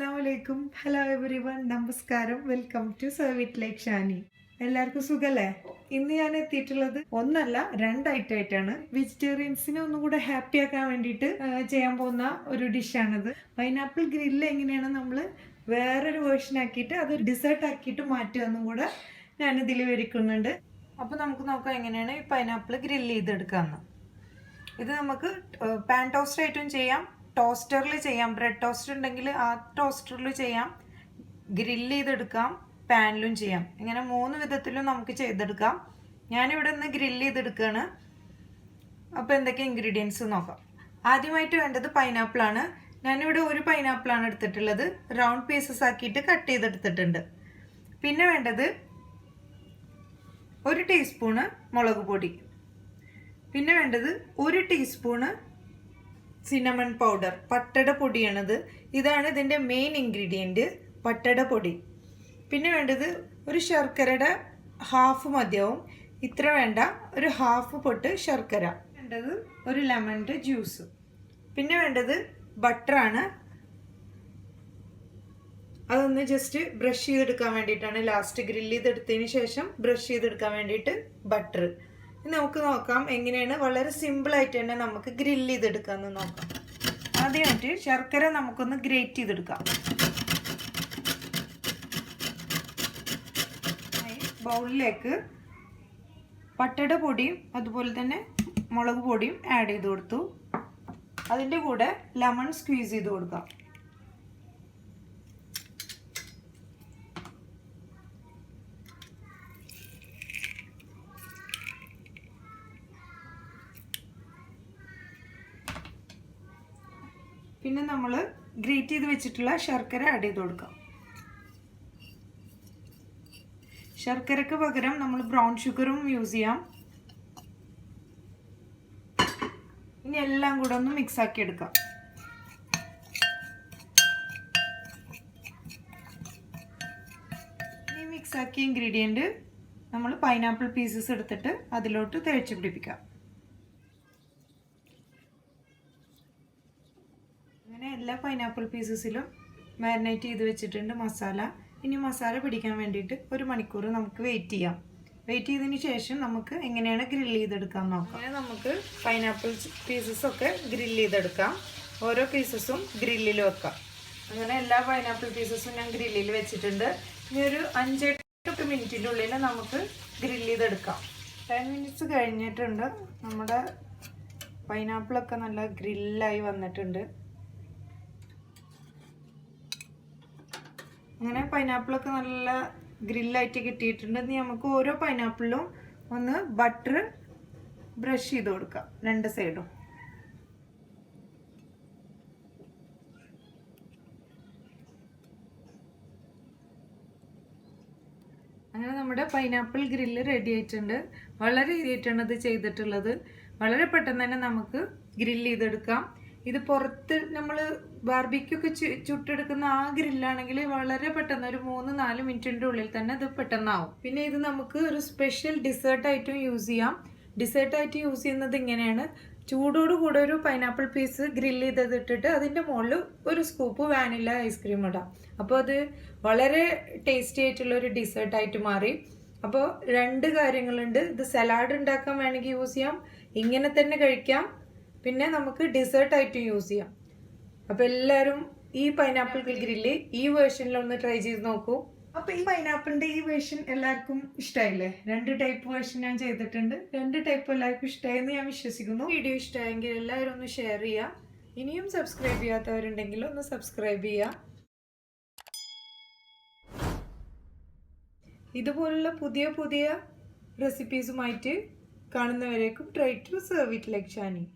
അസ്സലാമലൈക്കും. Hello everyone, നമസ്കാരം. Welcome to serve it like Shani. എല്ലാവർക്കും സുഖല്ലേ? ഇന്ന് ഞാൻ എത്തിയിട്ടുള്ളത് ഒന്നല്ല രണ്ട് ഐറ്റമായിട്ടാണ്. വെജിറ്റേറിയൻസിനെ ഒന്നും കൂടെ ഹാപ്പി ആക്കാൻ വേണ്ടിയിട്ട് ചെയ്യാൻ പോകുന്ന ഒരു ഡിഷാണിത്. പൈനാപ്പിൾ ഗ്രില്ല് എങ്ങനെയാണ് നമ്മൾ വേറൊരു വേർഷൻ ആക്കിയിട്ട് അതൊരു ഡിസേർട്ട് ആക്കിയിട്ട് മാറ്റുക എന്നും കൂടെ ഞാനിതിൽ വിവരിക്കുന്നുണ്ട്. അപ്പോൾ നമുക്ക് നോക്കാം എങ്ങനെയാണ് ഈ പൈനാപ്പിൾ ഗ്രില്ല് ചെയ്തെടുക്കാമെന്ന്. ഇത് നമുക്ക് പാൻ ടോസ്റ്റ് ആയിട്ടും ചെയ്യാം, ടോസ്റ്ററിൽ ചെയ്യാം. ബ്രെഡ് ടോസ്റ്റർ ഉണ്ടെങ്കിൽ ആ ടോസ്റ്ററിൽ ചെയ്യാം, ഗ്രില്ല് ചെയ്തെടുക്കാം, പാനിലും ചെയ്യാം. ഇങ്ങനെ 3 വിധത്തിലും നമുക്ക് ചെയ്തെടുക്കാം. ഞാനിവിടെ നിന്ന് ഗ്രില്ല് ചെയ്തെടുക്കുകയാണ്. അപ്പോൾ എന്തൊക്കെ ഇൻഗ്രീഡിയൻസ് നോക്കാം. ആദ്യമായിട്ട് വേണ്ടത് പൈനാപ്പിളാണ്. ഞാനിവിടെ ഒരു പൈനാപ്പിളാണ് എടുത്തിട്ടുള്ളത്. റൗണ്ട് പീസസ് ആക്കിയിട്ട് കട്ട് ചെയ്തെടുത്തിട്ടുണ്ട്. പിന്നെ വേണ്ടത് 1 ടീസ്പൂണ് മുളക് പൊടി. പിന്നെ വേണ്ടത് 1 ടീസ്പൂണ് സിനമൺ പൗഡർ, പട്ടട പൊടിയാണിത്. ഇതാണ് ഇതിൻ്റെ മെയിൻ ഇൻഗ്രീഡിയൻറ്റ്, പട്ടട പൊടി. പിന്നെ വേണ്ടത് ഒരു ശർക്കരയുടെ ഹാഫ് മതിയാവും, ഇത്ര വേണ്ട, ഒരു ഹാഫ് പൊട്ട് ശർക്കര. വേണ്ടത് ഒരു ലെമണിൻ്റെ ജ്യൂസ്. പിന്നെ വേണ്ടത് ബട്ടറാണ്. അതൊന്ന് ജസ്റ്റ് ബ്രഷ് ചെയ്തെടുക്കാൻ വേണ്ടിയിട്ടാണ്, ലാസ്റ്റ് ഗ്രില്ല് ചെയ്തെടുത്തതിന് ശേഷം ബ്രഷ് ചെയ്തെടുക്കാൻ വേണ്ടിയിട്ട് ബട്ടർ. നമുക്ക് നോക്കാം എങ്ങനെയാണ് വളരെ സിമ്പിളായിട്ട് തന്നെ നമുക്ക് ഗ്രില്ല് ചെയ്തെടുക്കാമെന്ന് നോക്കാം. ആദ്യമായിട്ട് ശർക്കര നമുക്കൊന്ന് ഗ്രേറ്റ് ചെയ്തെടുക്കാം. ബൗളിലേക്ക് പട്ടട പൊടിയും അതുപോലെ തന്നെ മുളക് പൊടിയും ആഡ് ചെയ്ത് കൊടുത്തു. അതിൻ്റെ കൂടെ ലെമൺ സ്ക്വീസ് ചെയ്ത് കൊടുക്കാം. പിന്നെ നമ്മൾ ഗ്രേറ്റ് ചെയ്ത് വെച്ചിട്ടുള്ള ശർക്കര ആഡ് ചെയ്ത് കൊടുക്കാം. ശർക്കരക്ക് പകരം നമ്മൾ ബ്രൗൺ ഷുഗറും യൂസ് ചെയ്യാം. ഇനി എല്ലാം കൂടെ ഒന്ന് മിക്സ് ആക്കി എടുക്കാം. ഈ മിക്സ് ആക്കിയ ഇൻഗ്രീഡിയൻറ്റ് നമ്മൾ പൈനാപ്പിൾ പീസസ് എടുത്തിട്ട് അതിലോട്ട് തേച്ച് പിടിപ്പിക്കാം. അങ്ങനെ എല്ലാ പൈനാപ്പിൾ പീസസിലും മാരിനേറ്റ് ചെയ്ത് വെച്ചിട്ടുണ്ട് മസാല. ഇനി മസാല പിടിക്കാൻ വേണ്ടിയിട്ട് 1 മണിക്കൂർ നമുക്ക് വെയിറ്റ് ചെയ്യാം. വെയിറ്റ് ചെയ്തതിന് ശേഷം നമുക്ക് എങ്ങനെയാണ് ഗ്രില്ല് ചെയ്തെടുക്കാൻ നോക്കാം. അങ്ങനെ നമുക്ക് പൈനാപ്പിൾ പീസസൊക്കെ ഗ്രില്ല് ചെയ്തെടുക്കാം. ഓരോ പീസസും ഗ്രില്ലിൽ വെക്കാം. അങ്ങനെ എല്ലാ പൈനാപ്പിൾ പീസസും ഞാൻ ഗ്രില്ലിൽ വെച്ചിട്ടുണ്ട്. ഇനി ഒരു 5-8 മിനിറ്റിൻ്റെ ഉള്ളിൽ നമുക്ക് ഗ്രില്ല് ചെയ്തെടുക്കാം. 10 മിനിറ്റ്സ് കഴിഞ്ഞിട്ടുണ്ട്. നമ്മുടെ പൈനാപ്പിളൊക്കെ നല്ല ഗ്രില്ലായി വന്നിട്ടുണ്ട്. അങ്ങനെ പൈനാപ്പിളൊക്കെ നല്ല ഗ്രില്ലായിട്ട് കിട്ടിയിട്ടുണ്ട്. ഇനി നമുക്ക് ഓരോ പൈനാപ്പിളിലും ഒന്ന് ബട്ടർ ബ്രഷ് ചെയ്ത് കൊടുക്കാം 2 സൈഡും. അങ്ങനെ നമ്മുടെ പൈനാപ്പിൾ ഗ്രില്ല് റെഡി ആയിട്ടുണ്ട്. വളരെ ഈസി ആയിട്ടാണ് ഇത് ചെയ്തിട്ടുള്ളത്. വളരെ പെട്ടെന്ന് തന്നെ നമുക്ക് ഗ്രില്ല് ചെയ്തെടുക്കാം. ഇത് പുറത്ത് നമ്മൾ ബാർബിക്യൊക്കെ ചുട്ടെടുക്കുന്ന ആ ഗ്രില്ലാണെങ്കിൽ വളരെ പെട്ടെന്ന് ഒരു 3-4 മിനിറ്റിൻ്റെ ഉള്ളിൽ തന്നെ ഇത് പെട്ടെന്നാവും. പിന്നെ ഇത് നമുക്ക് ഒരു സ്പെഷ്യൽ ഡിസേർട്ടായിട്ടും യൂസ് ചെയ്യാം. ഡിസേർട്ടായിട്ട് യൂസ് ചെയ്യുന്നത് ഇങ്ങനെയാണ്: ചൂടോട് കൂടെ ഒരു പൈനാപ്പിൾ പീസ് ഗ്രില്ല് ചെയ്തിട്ടിട്ട് അതിൻ്റെ മുകളിൽ ഒരു സ്കൂപ്പ് വാനില ഐസ്ക്രീം ഇടാം. അപ്പോൾ അത് വളരെ ടേസ്റ്റി ആയിട്ടുള്ള ഒരു ഡിസേർട്ടായിട്ട് മാറി. അപ്പോൾ 2 കാര്യങ്ങളുണ്ട്. ഇത് സലാഡ് ഉണ്ടാക്കാൻ വേണമെങ്കിൽ യൂസ് ചെയ്യാം, ഇങ്ങനെ തന്നെ കഴിക്കാം, പിന്നെ നമുക്ക് ഡിസേർട്ടായിട്ടും യൂസ് ചെയ്യാം. അപ്പോൾ എല്ലാവരും ഈ പൈനാപ്പിൾ ഗ്രില്ല് ഈ വേർഷനിലൊന്ന് ട്രൈ ചെയ്ത് നോക്കൂ. അപ്പോൾ ഈ പൈനാപ്പിളിൻ്റെ ഈ വേർഷൻ എല്ലാവർക്കും ഇഷ്ടമായില്ലേ? 2 ടൈപ്പ് വേർഷൻ ഞാൻ ചെയ്തിട്ടുണ്ട്. 2 ടൈപ്പ് എല്ലാവർക്കും ഇഷ്ടമായെന്ന് ഞാൻ വിശ്വസിക്കുന്നു. വീഡിയോ ഇഷ്ടമായെങ്കിൽ എല്ലാവരും ഒന്ന് ഷെയർ ചെയ്യുക. ഇനിയും സബ്സ്ക്രൈബ് ചെയ്യാത്തവരുണ്ടെങ്കിൽ ഒന്ന് സബ്സ്ക്രൈബ് ചെയ്യുക. ഇതുപോലുള്ള പുതിയ റെസിപ്പീസുമായിട്ട് കാണുന്നവരേക്കും try to serve it like Shani.